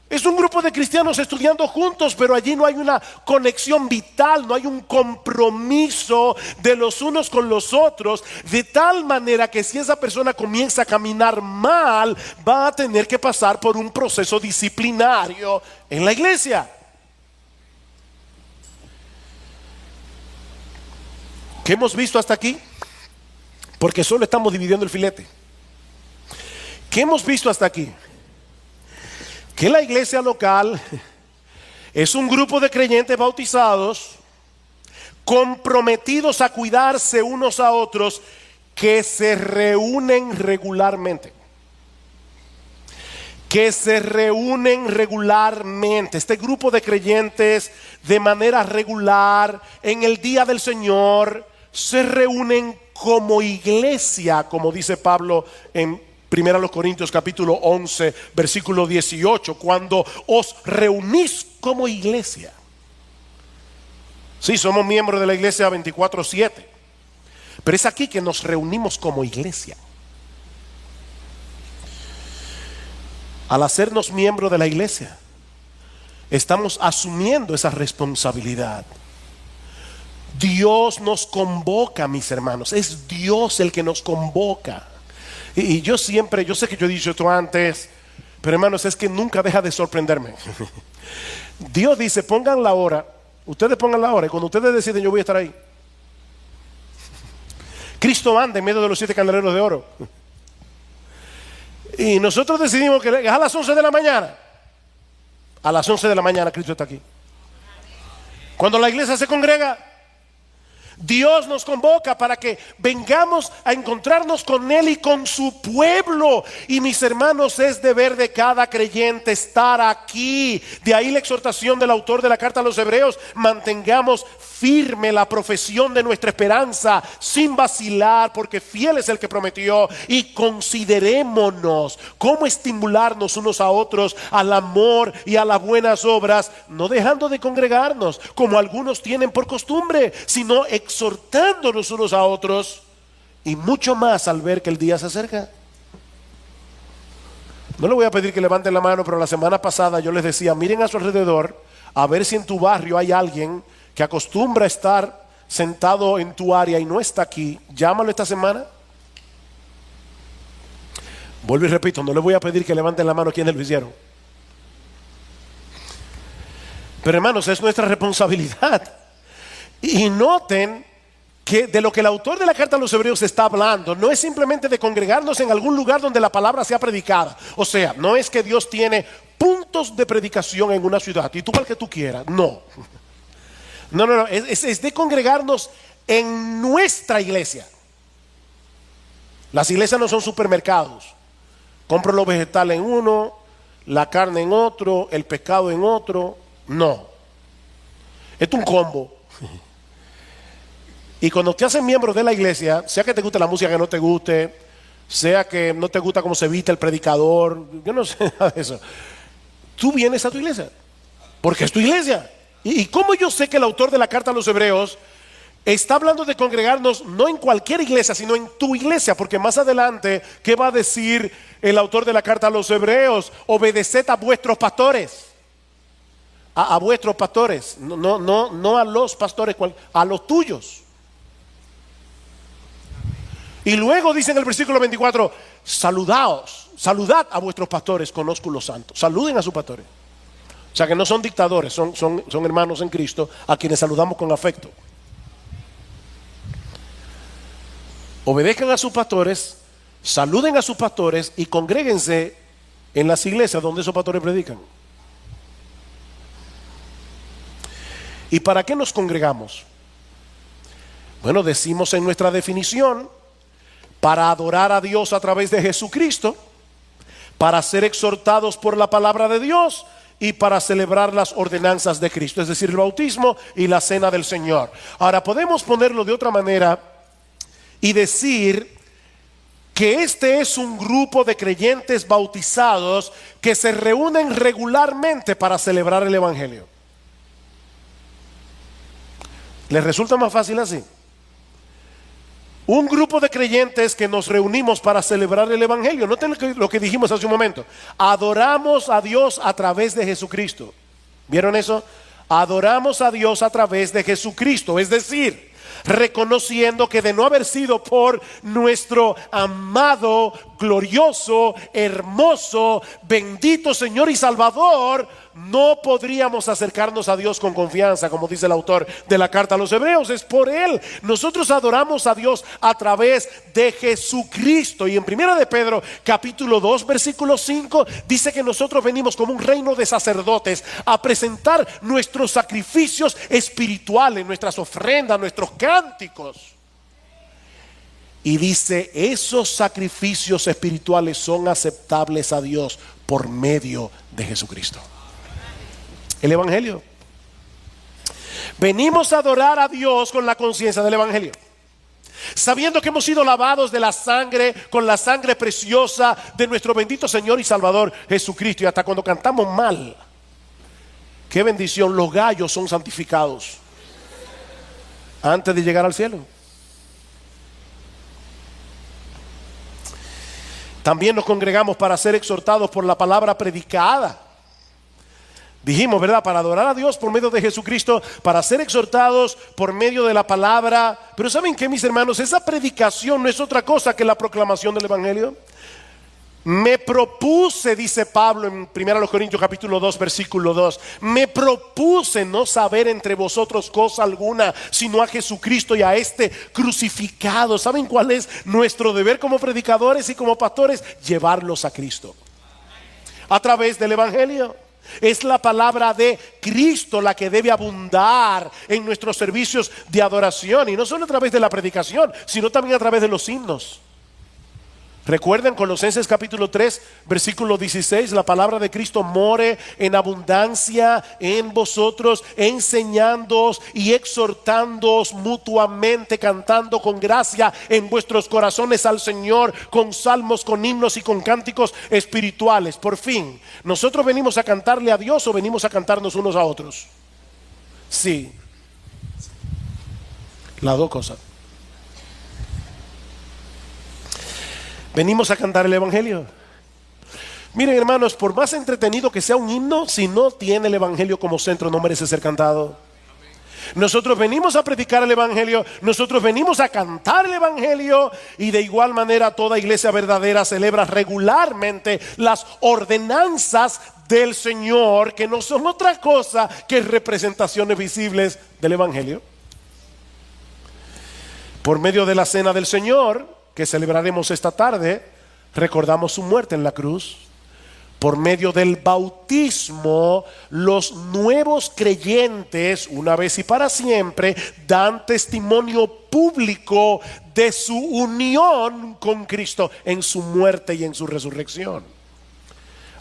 [SPEAKER 1] Es un grupo de cristianos estudiando juntos, pero allí no hay una conexión vital, no hay un compromiso de los unos con los otros, de tal manera que si esa persona comienza a caminar mal, va a tener que pasar por un proceso disciplinario en la iglesia. ¿Qué hemos visto hasta aquí? Porque solo estamos dividiendo el filete. ¿Qué hemos visto hasta aquí? Que la iglesia local es un grupo de creyentes bautizados, comprometidos a cuidarse unos a otros, que se reúnen regularmente. Este grupo de creyentes, de manera regular, en el día del Señor, se reúnen como iglesia, como dice Pablo en 1 Corintios capítulo 11 versículo 18, cuando os reunís como iglesia. Sí, somos miembros de la iglesia 24/7, pero es aquí que nos reunimos como iglesia. Al hacernos miembro de la iglesia, estamos asumiendo esa responsabilidad. Dios nos convoca, mis hermanos. Es Dios el que nos convoca. Y yo sé que yo he dicho esto antes, pero hermanos, es que nunca deja de sorprenderme. Dios dice, pongan la hora. Ustedes pongan la hora y cuando ustedes deciden, yo voy a estar ahí. Cristo anda en medio de los 7 candeleros de oro. Y nosotros decidimos que es a las 11 de la mañana. A las 11 de la mañana Cristo está aquí. Cuando la iglesia se congrega, Dios nos convoca para que vengamos a encontrarnos con Él y con su pueblo. Y mis hermanos, es deber de cada creyente estar aquí. De ahí la exhortación del autor de la carta a los Hebreos: mantengamos firme la profesión de nuestra esperanza sin vacilar, porque fiel es el que prometió. Y considerémonos cómo estimularnos unos a otros al amor y a las buenas obras, no dejando de congregarnos como algunos tienen por costumbre, sino exhortándonos unos a otros, y mucho más al ver que el día se acerca. No le voy a pedir que levanten la mano, pero la semana pasada yo les decía, miren a su alrededor a ver si en tu barrio hay alguien que acostumbra a estar sentado en tu área y no está aquí. Llámalo esta semana. Vuelvo y repito, no le voy a pedir que levanten la mano quienes lo hicieron, pero hermanos, es nuestra responsabilidad. Y noten que de lo que el autor de la carta a los Hebreos está hablando no es simplemente de congregarnos en algún lugar donde la palabra sea predicada. O sea, no es que Dios tiene puntos de predicación en una ciudad y tú al que tú quieras. No, es de congregarnos en nuestra iglesia. Las iglesias no son supermercados. Compro los vegetales en uno, la carne en otro, el pescado en otro. No, esto es un combo. Y cuando te hacen miembro de la iglesia, sea que te guste la música que no te guste, sea que no te gusta cómo se viste el predicador, yo no sé nada de eso, tú vienes a tu iglesia porque es tu iglesia. Y cómo yo sé que el autor de la carta a los Hebreos está hablando de congregarnos no en cualquier iglesia, sino en tu iglesia, porque más adelante, ¿qué va a decir el autor de la carta a los Hebreos? Obedeced a vuestros pastores. A vuestros pastores, no a los pastores, a los tuyos. Y luego dice en el versículo 24, saludad a vuestros pastores con ósculos santos. Saluden a sus pastores. O sea que no son dictadores, son hermanos en Cristo a quienes saludamos con afecto. Obedezcan a sus pastores, saluden a sus pastores y congréguense en las iglesias donde esos pastores predican. ¿Y para qué nos congregamos? Bueno, decimos en nuestra definición: para adorar a Dios a través de Jesucristo, para ser exhortados por la palabra de Dios y para celebrar las ordenanzas de Cristo, es decir, el bautismo y la cena del Señor. Ahora, podemos ponerlo de otra manera y decir que este es un grupo de creyentes bautizados que se reúnen regularmente para celebrar el Evangelio. ¿Les resulta más fácil así? Un grupo de creyentes que nos reunimos para celebrar el Evangelio. Noten lo que dijimos hace un momento. Adoramos a Dios a través de Jesucristo. ¿Vieron eso? Adoramos a Dios a través de Jesucristo. Es decir, reconociendo que de no haber sido por nuestro amado, glorioso, hermoso, bendito Señor y Salvador, no podríamos acercarnos a Dios con confianza, como dice el autor de la carta a los Hebreos. Es por Él. Nosotros adoramos a Dios a través de Jesucristo. Y en 1 de Pedro capítulo 2 versículo 5 dice que nosotros venimos como un reino de sacerdotes a presentar nuestros sacrificios espirituales, nuestras ofrendas, nuestros cánticos. Y dice, esos sacrificios espirituales son aceptables a Dios por medio de Jesucristo. El Evangelio. Venimos a adorar a Dios con la conciencia del Evangelio, sabiendo que hemos sido lavados de la sangre, con la sangre preciosa de nuestro bendito Señor y Salvador Jesucristo. Y hasta cuando cantamos mal, qué bendición, los gallos son santificados antes de llegar al cielo. También nos congregamos para ser exhortados por la palabra predicada. Dijimos, ¿verdad? Para adorar a Dios por medio de Jesucristo, para ser exhortados por medio de la palabra. Pero ¿saben qué, mis hermanos? Esa predicación no es otra cosa que la proclamación del Evangelio. Me propuse, dice Pablo en 1 Corintios capítulo 2, versículo 2, me propuse no saber entre vosotros cosa alguna, sino a Jesucristo y a este crucificado. ¿Saben cuál es nuestro deber como predicadores y como pastores? Llevarlos a Cristo a través del Evangelio. Es la palabra de Cristo la que debe abundar en nuestros servicios de adoración, y no solo a través de la predicación, sino también a través de los himnos. Recuerden Colosenses capítulo 3 versículo 16, la palabra de Cristo more en abundancia en vosotros, enseñándoos y exhortándoos mutuamente, cantando con gracia en vuestros corazones al Señor, con salmos, con himnos y con cánticos espirituales. Por fin, ¿nosotros venimos a cantarle a Dios o venimos a cantarnos unos a otros? Sí, las dos cosas. Venimos a cantar el Evangelio. Miren, hermanos, por más entretenido que sea un himno, si no tiene el Evangelio como centro, no merece ser cantado. Nosotros venimos a predicar el Evangelio, nosotros venimos a cantar el Evangelio, y de igual manera toda iglesia verdadera celebra regularmente las ordenanzas del Señor, que no son otra cosa que representaciones visibles del Evangelio. Por medio de la cena del Señor, que celebraremos esta tarde, recordamos su muerte en la cruz. Por medio del bautismo, los nuevos creyentes, una vez y para siempre, dan testimonio público de su unión con Cristo en su muerte y en su resurrección.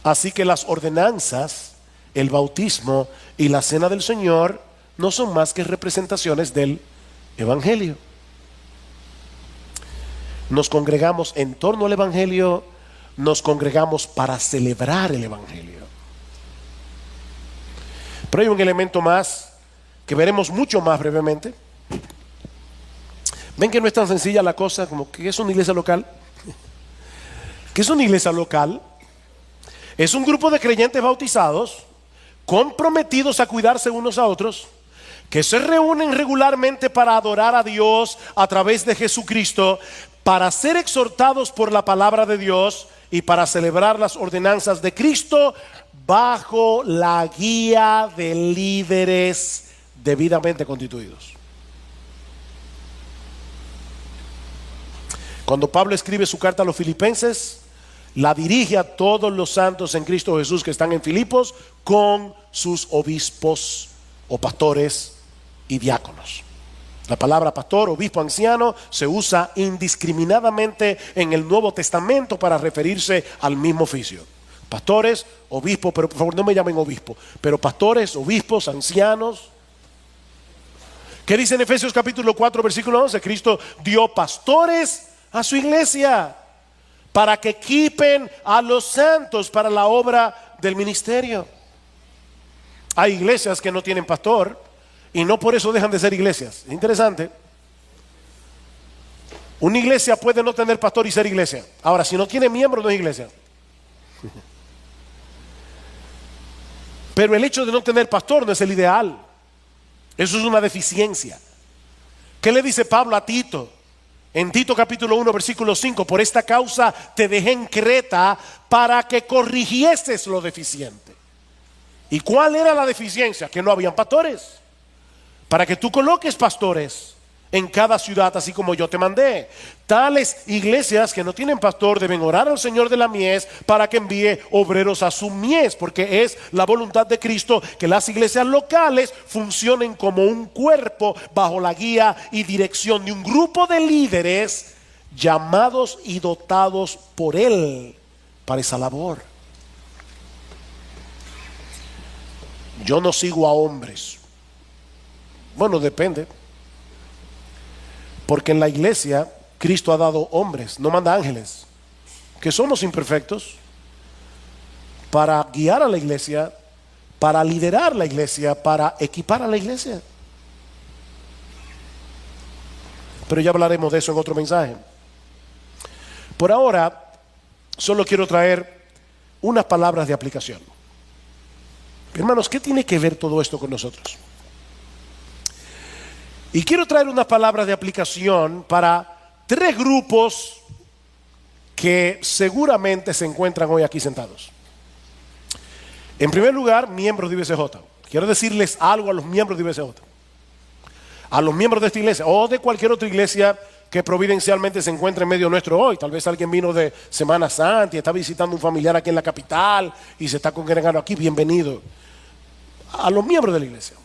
[SPEAKER 1] Así que las ordenanzas, el bautismo y la cena del Señor no son más que representaciones del Evangelio. Nos congregamos en torno al Evangelio, nos congregamos para celebrar el Evangelio. Pero hay un elemento más que veremos mucho más brevemente. Ven que no es tan sencilla la cosa como que es una iglesia local. ¿Qué es una iglesia local? Es un grupo de creyentes bautizados, comprometidos a cuidarse unos a otros, que se reúnen regularmente para adorar a Dios a través de Jesucristo, para ser exhortados por la palabra de Dios y para celebrar las ordenanzas de Cristo bajo la guía de líderes debidamente constituidos. Cuando Pablo escribe su carta a los filipenses, la dirige a todos los santos en Cristo Jesús que están en Filipos, con sus obispos o pastores y diáconos. La palabra pastor, obispo, anciano se usa indiscriminadamente en el Nuevo Testamento para referirse al mismo oficio. Pastores, obispos, pero por favor no me llamen obispo, pero pastores, obispos, ancianos. ¿Qué dice en Efesios capítulo 4 versículo 11? Cristo dio pastores a su iglesia para que equipen a los santos para la obra del ministerio. Hay iglesias que no tienen pastor y no por eso dejan de ser iglesias. Es interesante. Una iglesia puede no tener pastor y ser iglesia. Ahora, si no tiene miembros, no es iglesia. Pero el hecho de no tener pastor no es el ideal. Eso es una deficiencia. ¿Qué le dice Pablo a Tito? En Tito capítulo 1 versículo 5, por esta causa te dejé en Creta para que corrigieses lo deficiente. ¿Y cuál era la deficiencia? Que no habían pastores. Para que tú coloques pastores en cada ciudad, así como yo te mandé. Tales iglesias que no tienen pastor deben orar al Señor de la mies para que envíe obreros a su mies, porque es la voluntad de Cristo que las iglesias locales funcionen como un cuerpo bajo la guía y dirección de un grupo de líderes llamados y dotados por Él para esa labor. Yo no sigo a hombres. Bueno, depende. Porque en la iglesia Cristo ha dado hombres, no manda ángeles, que somos imperfectos, para guiar a la iglesia, para liderar la iglesia, para equipar a la iglesia. Pero ya hablaremos de eso en otro mensaje. Por ahora, solo quiero traer unas palabras de aplicación. Hermanos, ¿qué tiene que ver todo esto con nosotros? Y quiero traer unas palabras de aplicación para 3 grupos que seguramente se encuentran hoy aquí sentados. En primer lugar, miembros de IBCJ. Quiero decirles algo a los miembros de IBCJ, a los miembros de esta iglesia o de cualquier otra iglesia que providencialmente se encuentre en medio nuestro hoy. Tal vez alguien vino de Semana Santa y está visitando un familiar aquí en la capital y se está congregando aquí. Bienvenido. A los miembros de la iglesia.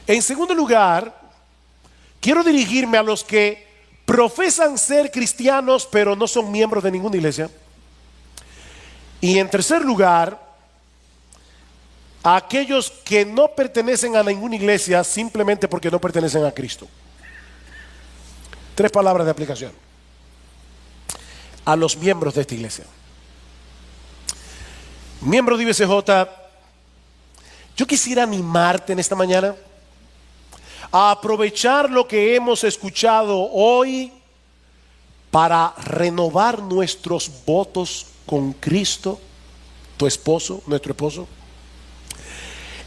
[SPEAKER 1] En segundo lugar, quiero dirigirme a los que profesan ser cristianos pero no son miembros de ninguna iglesia. Y en tercer lugar, a aquellos que no pertenecen a ninguna iglesia simplemente porque no pertenecen a Cristo. 3 palabras de aplicación a los miembros de esta iglesia. Miembros de IBCJ, yo quisiera animarte en esta mañana a aprovechar lo que hemos escuchado hoy para renovar nuestros votos con Cristo, tu esposo, nuestro esposo,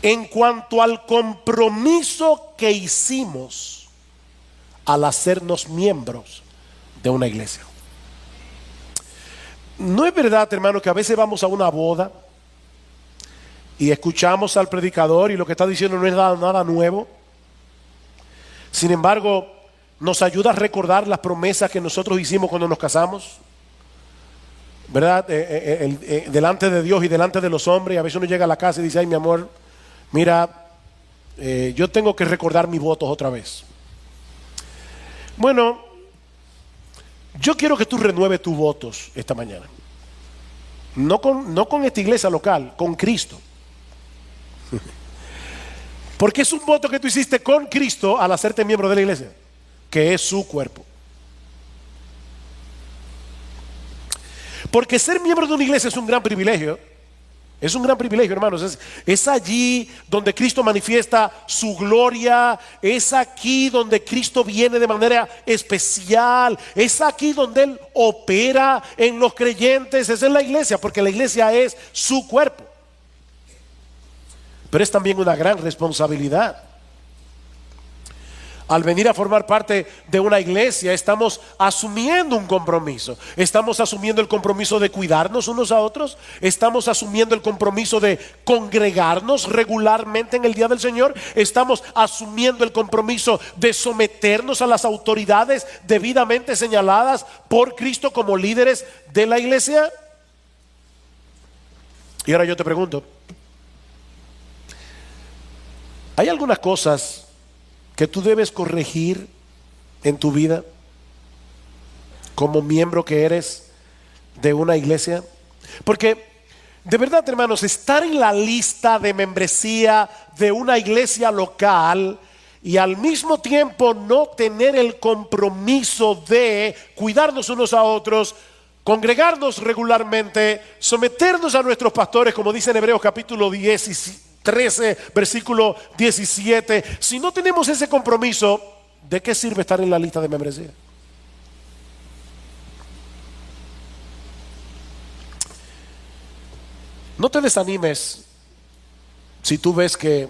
[SPEAKER 1] en cuanto al compromiso que hicimos al hacernos miembros de una iglesia. ¿No es verdad, hermano, que a veces vamos a una boda y escuchamos al predicador y lo que está diciendo no es nada nuevo? Sin embargo, nos ayuda a recordar las promesas que nosotros hicimos cuando nos casamos, ¿verdad? Delante de Dios y delante de los hombres. A veces uno llega a la casa y dice: ay, mi amor, mira, yo tengo que recordar mis votos otra vez. Bueno, yo quiero que tú renueves tus votos esta mañana. No con esta iglesia local, con Cristo. Porque es un voto que tú hiciste con Cristo al hacerte miembro de la iglesia, que es su cuerpo. Porque ser miembro de una iglesia es un gran privilegio. Es un gran privilegio, hermanos. Es allí donde Cristo manifiesta su gloria. Es aquí donde Cristo viene de manera especial. Es aquí donde Él opera en los creyentes. Es en la iglesia, porque la iglesia es su cuerpo. Pero es también una gran responsabilidad. Al venir a formar parte de una iglesia, estamos asumiendo un compromiso. Estamos asumiendo el compromiso de cuidarnos unos a otros. Estamos asumiendo el compromiso de congregarnos regularmente en el día del Señor. Estamos asumiendo el compromiso de someternos a las autoridades debidamente señaladas por Cristo como líderes de la iglesia. Y ahora yo te pregunto, ¿hay algunas cosas que tú debes corregir en tu vida como miembro que eres de una iglesia? Porque de verdad, hermanos, estar en la lista de membresía de una iglesia local y al mismo tiempo no tener el compromiso de cuidarnos unos a otros, congregarnos regularmente, someternos a nuestros pastores, como dice en Hebreos capítulo 13, versículo 17. Si no tenemos ese compromiso, ¿de qué sirve estar en la lista de membresía? No te desanimes si tú ves que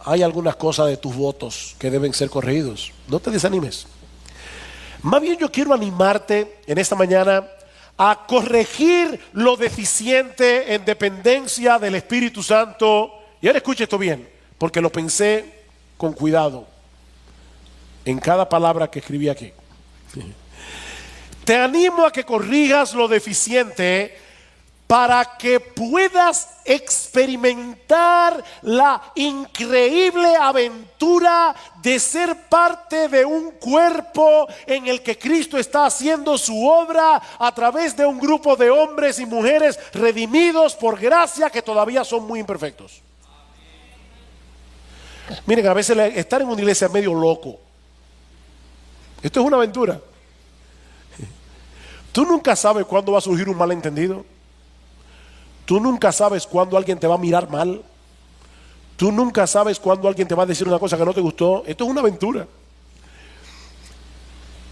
[SPEAKER 1] hay algunas cosas de tus votos que deben ser corregidos. No te desanimes. Más bien yo quiero animarte en esta mañana a corregir lo deficiente en dependencia del Espíritu Santo. Y ahora escuche esto bien, porque lo pensé con cuidado en cada palabra que escribí aquí. Te animo a que corrijas lo deficiente para que puedas experimentar la increíble aventura de ser parte de un cuerpo en el que Cristo está haciendo su obra a través de un grupo de hombres y mujeres redimidos por gracia que todavía son muy imperfectos. Miren, a veces estar en una iglesia es medio loco. Esto es una aventura. Tú nunca sabes cuándo va a surgir un malentendido. Tú nunca sabes cuándo alguien te va a mirar mal. Tú nunca sabes cuándo alguien te va a decir una cosa que no te gustó. Esto es una aventura.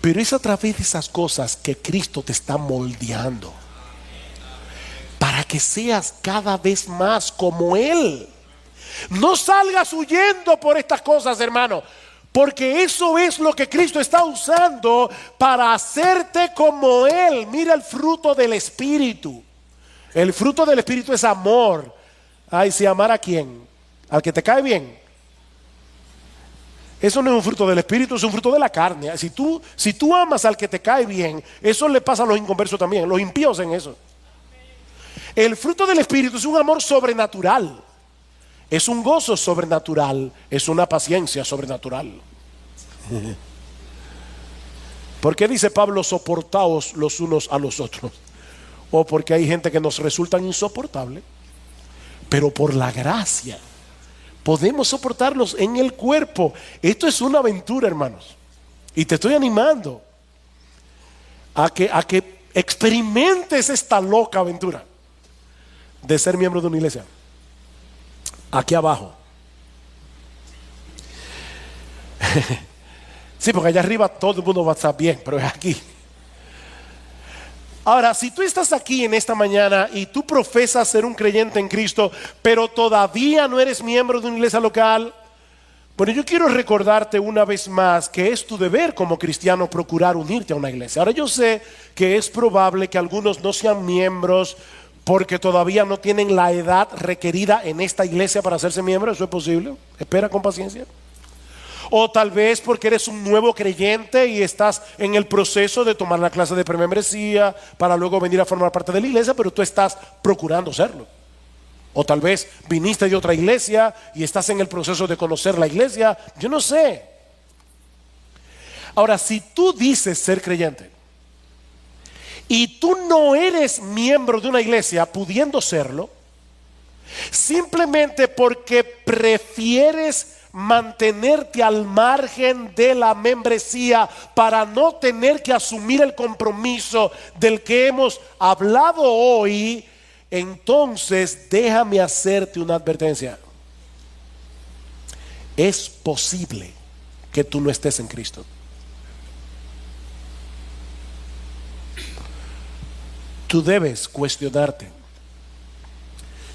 [SPEAKER 1] Pero es a través de esas cosas que Cristo te está moldeando. que seas cada vez más como Él. No salgas huyendo por estas cosas, hermano, porque eso es lo que Cristo está usando para hacerte como Él. Mira el fruto del Espíritu. El fruto del Espíritu es amor. Ay, si amar a quién, al que te cae bien. Eso no es un fruto del Espíritu, es un fruto de la carne. Si tú amas al que te cae bien, eso le pasa a los inconversos también. Los impíos en eso. El fruto del Espíritu es un amor sobrenatural. Es un gozo sobrenatural. Es una paciencia sobrenatural. ¿Por qué dice Pablo soportaos los unos a los otros? O porque hay gente que nos resultan insoportables. Pero por la gracia podemos soportarlos en el cuerpo. Esto es una aventura, hermanos. Y te estoy animando a que experimentes esta loca aventura de ser miembro de una iglesia. Aquí abajo. Sí, porque allá arriba todo el mundo va a estar bien, pero es aquí. Ahora, si tú estás aquí en esta mañana y tú profesas ser un creyente en Cristo, pero todavía no eres miembro de una iglesia local, bueno, yo quiero recordarte una vez más que es tu deber como cristiano procurar unirte a una iglesia. Ahora, yo sé que es probable que algunos no sean miembros porque todavía no tienen la edad requerida en esta iglesia para hacerse miembro. Eso es posible. Espera con paciencia. O tal vez porque eres un nuevo creyente y estás en el proceso de tomar la clase de premembresía para luego venir a formar parte de la iglesia, pero tú estás procurando serlo. O tal vez viniste de otra iglesia y estás en el proceso de conocer la iglesia. Yo no sé. Ahora, si tú dices ser creyente y tú no eres miembro de una iglesia pudiendo serlo, simplemente porque prefieres mantenerte al margen de la membresía para no tener que asumir el compromiso del que hemos hablado hoy, entonces déjame hacerte una advertencia. Es posible que tú no estés en Cristo. Tú debes cuestionarte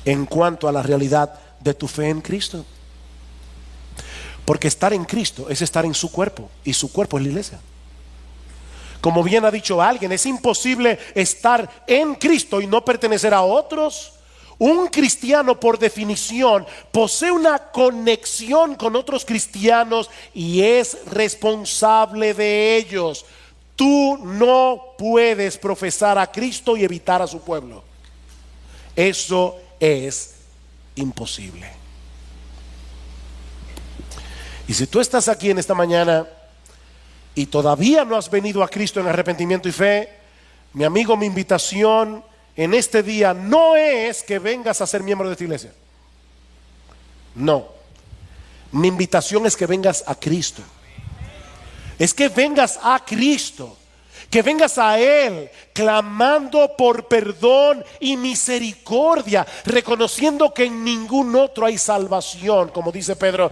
[SPEAKER 1] en cuanto a la realidad de tu fe en Cristo. Porque estar en Cristo es estar en su cuerpo, y su cuerpo es la iglesia. Como bien ha dicho alguien, es imposible estar en Cristo y no pertenecer a otros. Un cristiano, por definición, posee una conexión con otros cristianos y es responsable de ellos. Tú no puedes profesar a Cristo y evitar a su pueblo. Eso es imposible. Y si tú estás aquí en esta mañana y todavía no has venido a Cristo en arrepentimiento y fe, mi amigo, mi invitación en este día no es que vengas a ser miembro de esta iglesia. No. Mi invitación es que vengas a Cristo. Es que vengas a Cristo. Que vengas a Él clamando por perdón y misericordia, reconociendo que en ningún otro hay salvación, como dice Pedro